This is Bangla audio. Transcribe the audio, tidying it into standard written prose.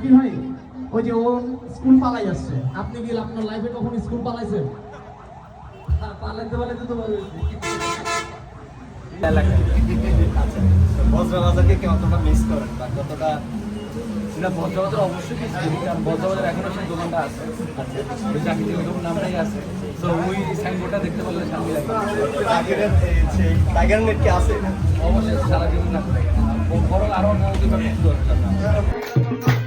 কি ভাই ওই যে ও স্কুল পালাই আসছে, আপনি কি আপনার লাইফে কখনো স্কুল পালাইছেন? পালাইতে পালাইতে তো ভালো হয়েছে। আচ্ছা, বজ্রবাজারকে কি অতটা মিস করেন বা কতটা? না, বজ্রবাজার অবশ্যই মিস করি, কারণ বজ্রবাজার এখনো সেই দোকানটা আছে। ওই চাকরি ওই দোকান নামটাই আছে। তো ওই সাইনবোর্ডটা দেখতে পারলে শান্তি লাগবে। টাইগার নেট কি আছে? অবশ্যই সারা জীবন না, বরং আরো অন্য দরকার।